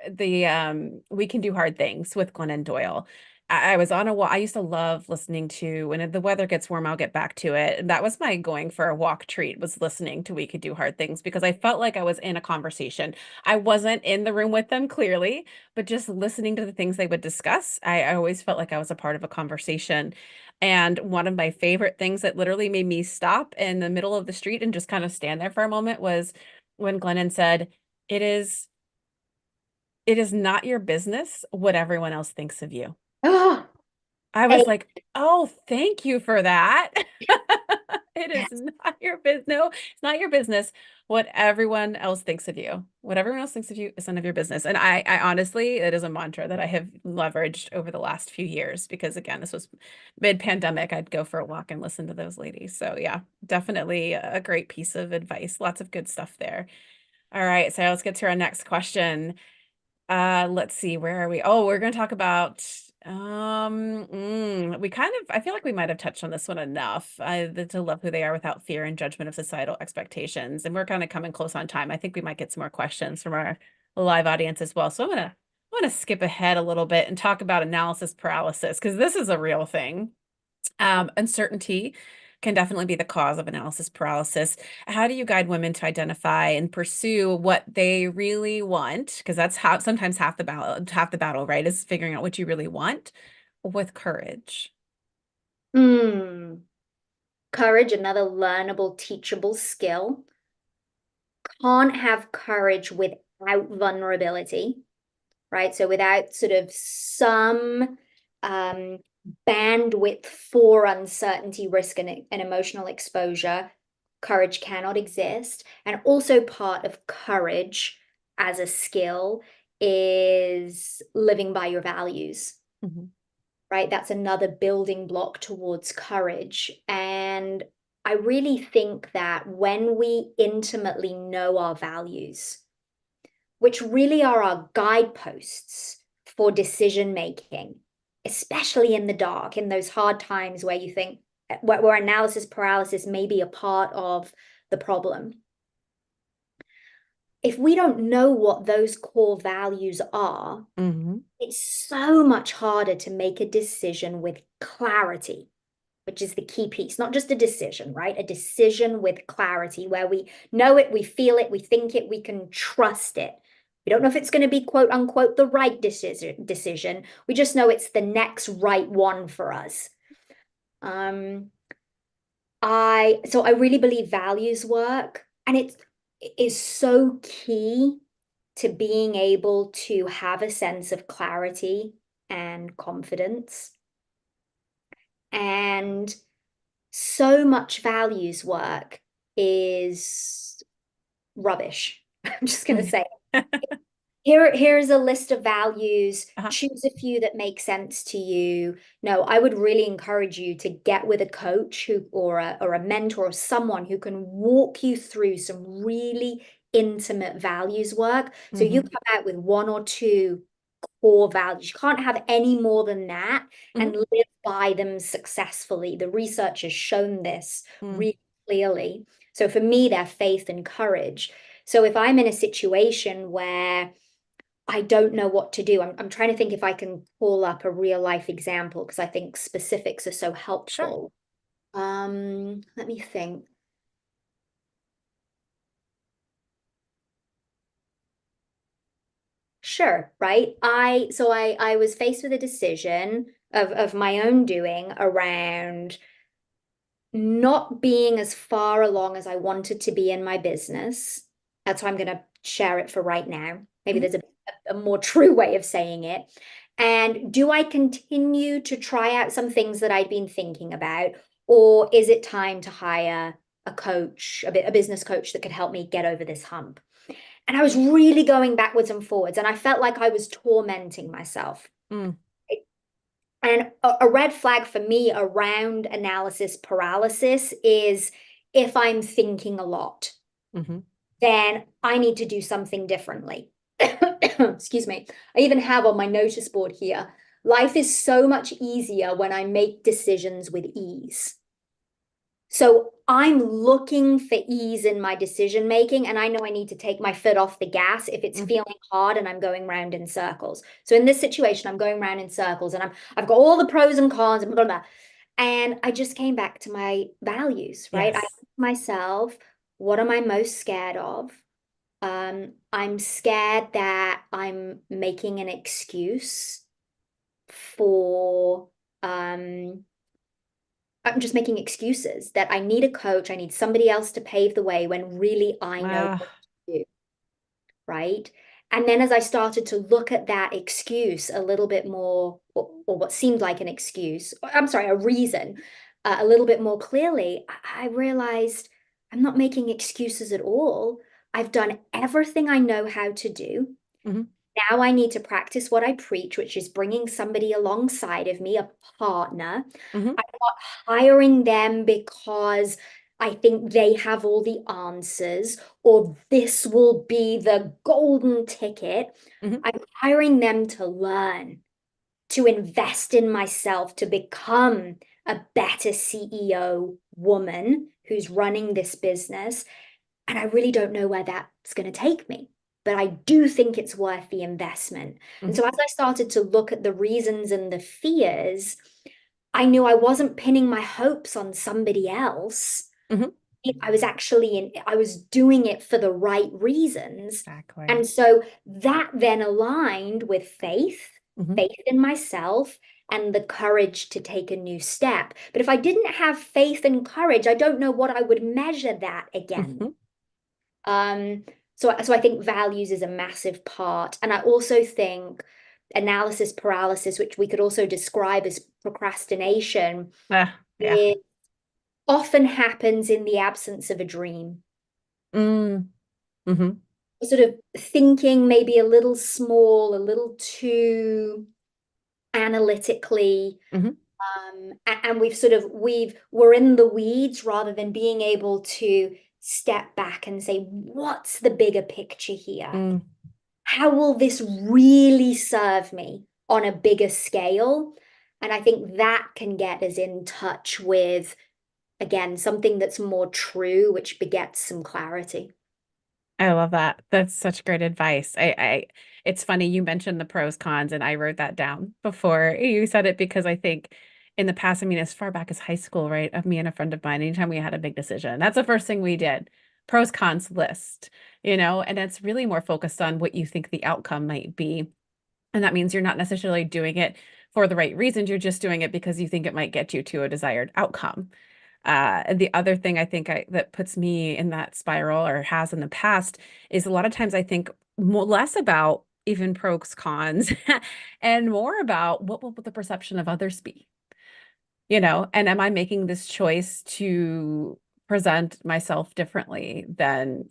the We Can Do Hard Things with Glennon Doyle. I was on a walk. I used to love listening to when the weather gets warm, I'll get back to it. And that was my going for a walk treat was listening to We Could Do Hard Things because I felt like I was in a conversation. I wasn't in the room with them clearly, but just listening to the things they would discuss, I always felt like I was a part of a conversation. And one of my favorite things that literally made me stop in the middle of the street and just kind of stand there for a moment was when Glennon said, "It is it is not your business what everyone else thinks of you." Oh, I eh, was like, "Oh, thank you for that." It is not your business. No, it's not your business what everyone else thinks of you. What everyone else thinks of you is none of your business. And I honestly, it is a mantra that I have leveraged over the last few years because again, this was mid-pandemic. I'd go for a walk and listen to those ladies. So yeah, definitely a great piece of advice. Lots of good stuff there. All right, so let's get to our next question. Let's see, where are we? Oh, we're going to talk about we kind of I feel like we might have touched on this one enough. To love who they are without fear and judgment of societal expectations. And we're kind of coming close on time. I think we might get some more questions from our live audience as well. So I'm gonna skip ahead a little bit and talk about analysis paralysis because this is a real thing. Uncertainty can definitely be the cause of analysis paralysis. How do you guide women to identify and pursue what they really want? Because that's how sometimes half the battle, right? Is figuring out what you really want with courage. mm, courage, another learnable, teachable skill. Can't have courage without vulnerability, right? So without sort of some um, bandwidth for uncertainty, risk, and emotional exposure, courage cannot exist. And also part of courage as a skill is living by your values, Mhm. right? That's another building block towards courage. And I really think that when we intimately know our values, which really are our guideposts for decision making, especially in the dark, in those hard times where you think, where analysis paralysis may be a part of the problem. If we don't know what those core values are, Hmm. it's so much harder to make a decision with clarity, which is the key piece, not just a decision, right? A decision with clarity where we know it, we feel it, we think it, we can trust it. We don't know if it's going to be quote unquote the right decision. We just know it's the next right one for us. Um, so I really believe values work, and it is so key to being able to have a sense of clarity and confidence. And so much values work is rubbish. I'm just going to say, here's a list of values. Uh-huh. Choose a few that make sense to you. No, I would really encourage you to get with a coach who or a mentor or someone who can walk you through some really intimate values work. So you Hmm. come out with one or two core values. You can't have any more than that and Hmm. live by them successfully. The research has shown this Hmm. really clearly. So for me, they're faith and courage. So if I'm in a situation where I don't know what to do, I'm trying to think if I can pull up a real life example because I think specifics are so Sure. helpful. Let me think. Sure, right? I was faced with a decision of my own doing around not being as far along as I wanted to be in my business. That's how I'm going to share it for right now. Maybe Hmm. there's a more true way of saying it. And do I continue to try out some things that I'd been thinking about, or is it time to hire a coach, a business coach that could help me get over this hump? And I was really going backwards and forwards, and I felt like I was tormenting myself. Mm. And a red flag for me around analysis paralysis is if I'm thinking a lot, Hmm. then I need to do something differently. Excuse me. I even have on my notice board here, life is so much easier when I make decisions with ease. So I'm looking for ease in my decision making, and I know I need to take my foot off the gas if it's Hmm. feeling hard and I'm going round in circles. So in this situation, I'm going round in circles, and I've got all the pros and cons and blah, blah, blah. And I just came back to my values, right? I Yes. asked myself, what am I most scared of? I'm scared that I'm making an excuse for um I'm just making excuses that I need a coach, I need somebody else to pave the way when really I know Uh, what to do, right? And then as I started to look at that excuse a little bit more, or what seemed like an excuse, I'm sorry, a reason, a little bit more clearly, I realized I'm not making excuses at all. I've done everything I know how to do. mhm, Now I need to practice what I preach, which is bringing somebody alongside of me, a partner. mhm, I'm not hiring them because I think they have all the answers or this will be the golden ticket. mhm, I'm hiring them to learn, to invest in myself, to become a better CEO woman who's running this business. And I really don't know where that's going to take me. But I do think it's worth the investment. And mhm, so as I started to look at the reasons and the fears, I knew I wasn't pinning my hopes on somebody else. mhm. I was doing it for the right reasons. Exactly. And so that then aligned with Mhm, faith in myself, and the courage to take a new step. But if I didn't have faith and courage, I don't know what I would measure that again. mhm. So I think values is a massive part. And I also think analysis paralysis, which we could also describe as procrastination, Yeah. it often happens in the absence of a dream. Mm, mhm, Sort of thinking maybe a little small, a little too analytically, mhm, and we're in the weeds rather than being able to step back and say, what's the bigger picture here? mm. How will this really serve me on a bigger scale? And I think that can get us in touch with, again, something that's more true, which begets some clarity. I love that. That's such great advice. It's funny you mentioned the pros cons, and I wrote that down before you said it because I think in the past, I mean, as far back as high school, right, of me and a friend of mine, anytime we had a big decision, that's the first thing we did. Pros cons list, and it's really more focused on what you think the outcome might be. And that means you're not necessarily doing it for the right reasons. You're just doing it because you think it might get you to a desired outcome. And the other thing I think that puts me in that spiral or has in the past is a lot of times I think less about even pros, cons, and more about what will the perception of others be, and am I making this choice to present myself differently than,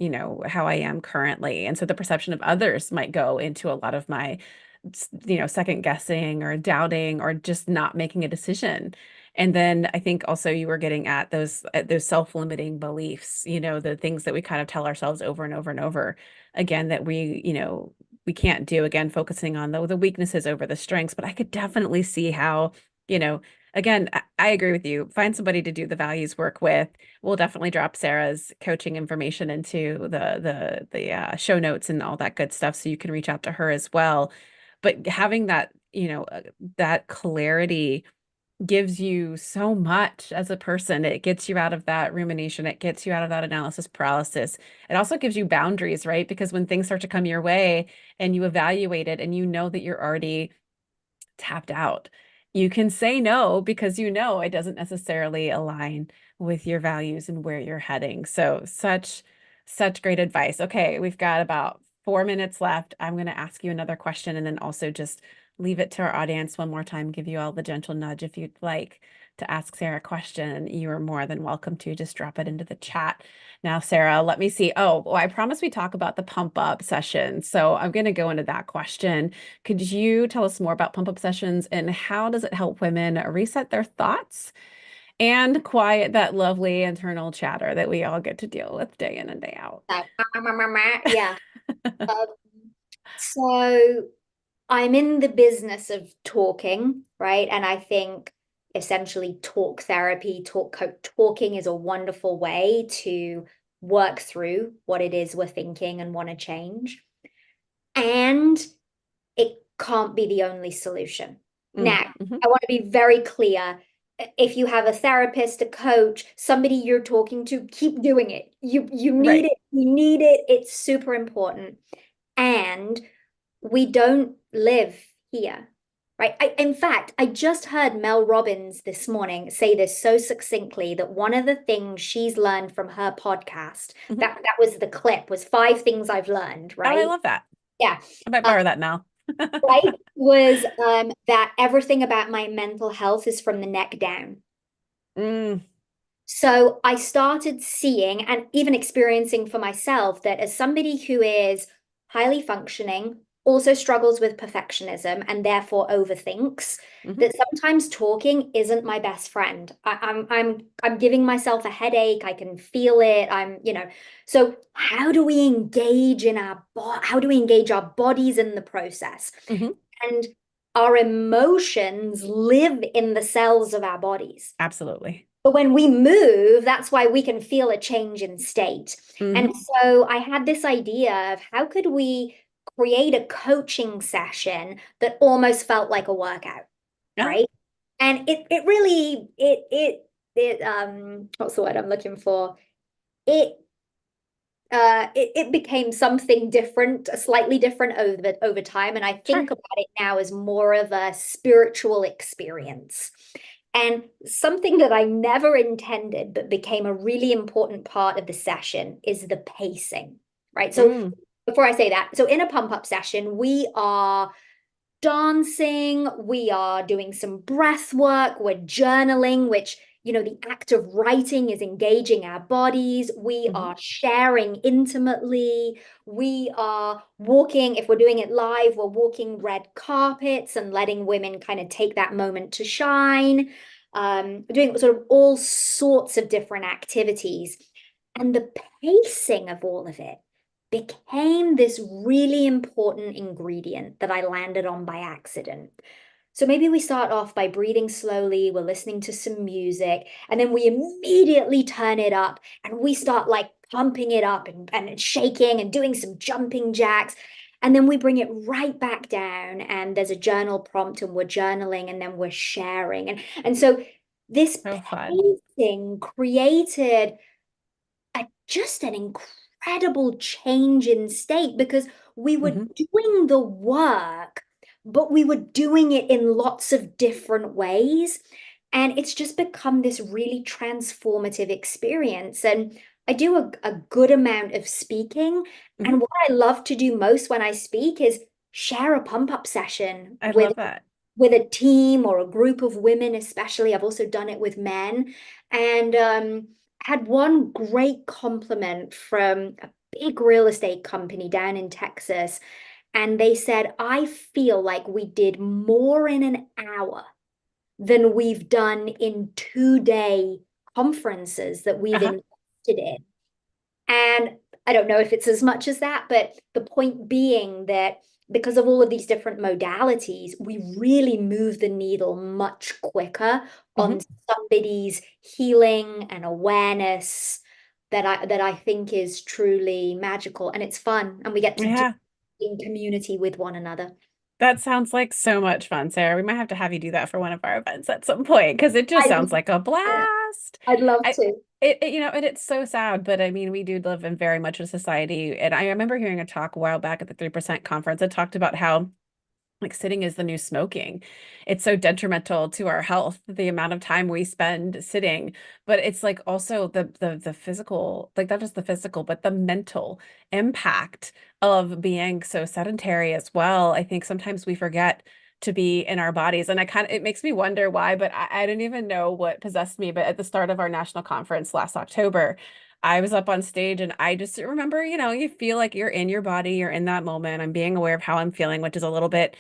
how I am currently? And so the perception of others might go into a lot of my second guessing or doubting or just not making a decision. And then I think also you were getting at those self-limiting beliefs, the things that we kind of tell ourselves over and over and over again that we can't do, again, focusing on the weaknesses over the strengths. But I could definitely see how, you know, again, I agree with you. Find somebody to do the values work with. We'll definitely drop Sarah's coaching information into the show notes and all that good stuff so you can reach out to her as well. But having that clarity gives you so much as a person. It gets you out of that rumination. It gets you out of that analysis paralysis. It also gives you boundaries, right? Because when things start to come your way and you evaluate it and you know that you're already tapped out. You can say no because it doesn't necessarily align with your values and where you're heading. So such great advice. Okay, we've got about 4 minutes left. I'm going to ask you another question and then also just leave it to our audience one more time, give you all the gentle nudge if you'd like to ask Sarah a question. You are more than welcome to just drop it into the chat. Now, Sarah, let me see. Oh, well, I promised we talk about the pump up session. So I'm going to go into that question. Could you tell us more about pump up sessions and how does it help women reset their thoughts and quiet that lovely internal chatter that we all get to deal with day in and day out? So, yeah. Um, so I'm in the business of talking, right? And I think essentially talk therapy, talking is a wonderful way to work through what it is we're thinking and want to change. And it can't be the only solution. Mm, Now, mhm. I want to be very clear. If you have a therapist, a coach, somebody you're talking to, keep doing it. You need Right. it. You need it. It's super important. And we don't live here, right? In fact, I just heard Mel Robbins this morning say this so succinctly that one of the things she's learned from her podcast, Mhm. that was the clip, was 5 things I've learned, Oh, I right? love that. Yeah. I might Uh, borrow that now. right? Was that everything about my mental health is from the neck down. Mm, So I started seeing and even experiencing for myself that as somebody who is highly functioning, also struggles with perfectionism and therefore overthinks, mhm, that sometimes talking isn't my best friend. I'm giving myself a headache. I can feel it. So how do we engage in how do we engage our bodies in the process? mhm. And our emotions live in the cells of our bodies. Absolutely. But when we move, that's why we can feel a change in state. And Hmm. so I had this idea of how could we create a coaching session that almost felt like a workout, Yeah. right? And it really what's the word I'm looking for? It it became something different, slightly different over time. And I Sure. think about it now as more of a spiritual experience. And something that I never intended, but became a really important part of the session is the pacing, right? So Mm, before I say that, so in a pump up session, we are dancing, we are doing some breath work, we're journaling, which, the act of writing is engaging our bodies. We mhm. are sharing intimately. We are walking, if we're doing it live, we're walking red carpets and letting women kind of take that moment to shine. Doing sort of all sorts of different activities. And the pacing of all of it became this really important ingredient that I landed on by accident. So maybe we start off by breathing slowly, we're listening to some music, and then we immediately turn it up and we start like pumping it up and shaking and doing some jumping jacks. And then we bring it right back down, and there's a journal prompt, and we're journaling, and then we're sharing. And so this So fun. pacing created just an incredible change in state because we were Hmm. doing the work, but we were doing it in lots of different ways. And it's just become this really transformative experience. And I do a good amount of speaking. Hmm. And what I love to do most when I speak is share a pump up session I love that. with a team or a group of women, especially. I've also done it with men. And had one great compliment from a big real estate company down in Texas. And they said, I feel like we did more in an hour than we've done in 2-day conferences that we've Uh-huh. invested in. And I don't know if it's as much as that, but the point being that because of all of these different modalities, we really move the needle much quicker Hmm. on somebody's healing and awareness that I think is truly magical. And it's fun. And we get to do Yeah. it in community with one another. That sounds like so much fun, Sarah. We might have to have you do that for one of our events at some point because it just I'd, sounds like a blast. I'd love I, to. and it's so sad, but I mean, we do live in very much a society. And I remember hearing a talk a while back at the 3% conference that talked about how like sitting is the new smoking. It's so detrimental to our health, the amount of time we spend sitting. But it's like also the physical, like not just the physical, but the mental impact of being so sedentary as well. I think sometimes we forget to be in our bodies. And it makes me wonder why, but I didn't even know what possessed me. But at the start of our national conference last October, I was up on stage and I just remember, you feel like you're in your body, you're in that moment. I'm being aware of how I'm feeling, which is a little bit,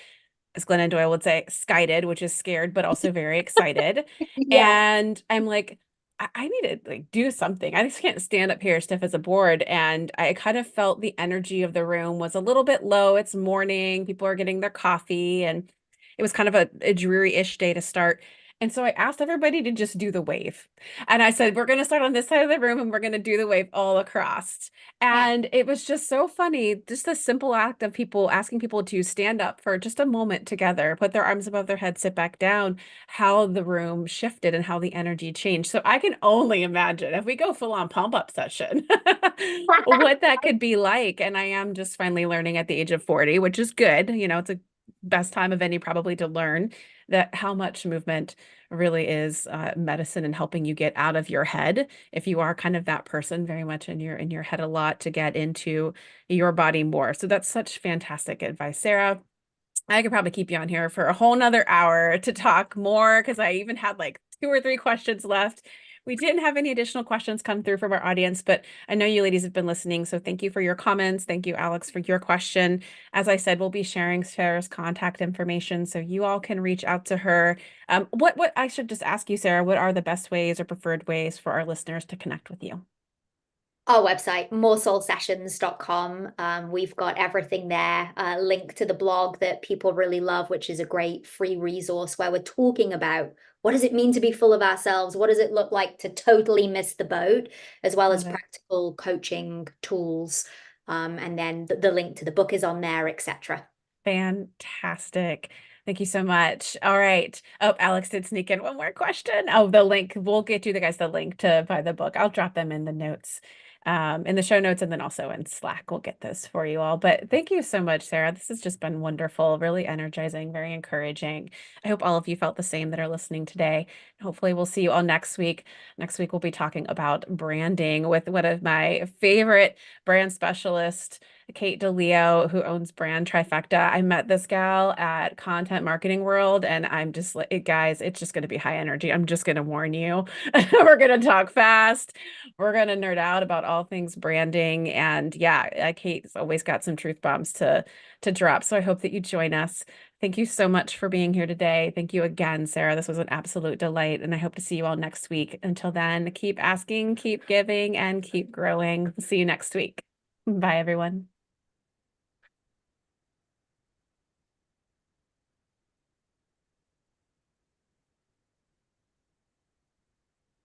as Glennon Doyle would say, skited, which is scared, but also very excited. Yeah. And I'm like, I need to like do something. I just can't stand up here stiff as a board. And I kind of felt the energy of the room was a little bit low. It's morning, people are getting their coffee, and it was kind of a dreary-ish day to start. And so I asked everybody to just do the wave. And I said, we're going to start on this side of the room and we're going to do the wave all across. Yeah. And it was just so funny, just the simple act of people asking people to stand up for just a moment together, put their arms above their head, sit back down, how the room shifted and how the energy changed. So I can only imagine if we go full on pump up session, what that could be like. And I am just finally learning at the age of 40, which is good. It's a best time of any probably to learn that how much movement really is medicine and helping you get out of your head. If you are kind of that person very much in your head a lot, to get into your body more. So that's such fantastic advice, Sarah. I could probably keep you on here for a whole nother hour to talk more because I even had like two or three questions left. We didn't have any additional questions come through from our audience, but I know you ladies have been listening. So thank you for your comments. Thank you, Alex, for your question. As I said, we'll be sharing Sarah's contact information so you all can reach out to her. What I should just ask you, Sarah, what are the best ways or preferred ways for our listeners to connect with you? Our website, moresoulsessions.com. We've got everything there. Link to the blog that people really love, which is a great free resource where we're talking about what does it mean to be full of ourselves? What does it look like to totally miss the boat, as well as Love it. practical coaching tools. And then the link to the book is on there, etc. Fantastic. Thank you so much. All right. Oh, Alex did sneak in one more question. Oh, the link. We'll get you the guys the link to buy the book. I'll drop them in the notes, in the show notes, and then also in Slack. We'll get this for you all. But thank you so much, Sarah. This has just been wonderful, really energizing, very encouraging. I hope all of you felt the same that are listening today. Hopefully, we'll see you all next week. Next week, we'll be talking about branding with one of my favorite brand specialists, Kate DeLeo, who owns Brand Trifecta. I met this gal at Content Marketing World, and I'm just like, guys, it's just going to be high energy. I'm just going to warn you. We're going to talk fast. We're going to nerd out about all things branding. And yeah, Kate's always got some truth bombs to drop. So I hope that you join us. Thank you so much for being here today. Thank you again, Sarah. This was an absolute delight, and I hope to see you all next week. Until then, keep asking, keep giving, and keep growing. See you next week. Bye, everyone.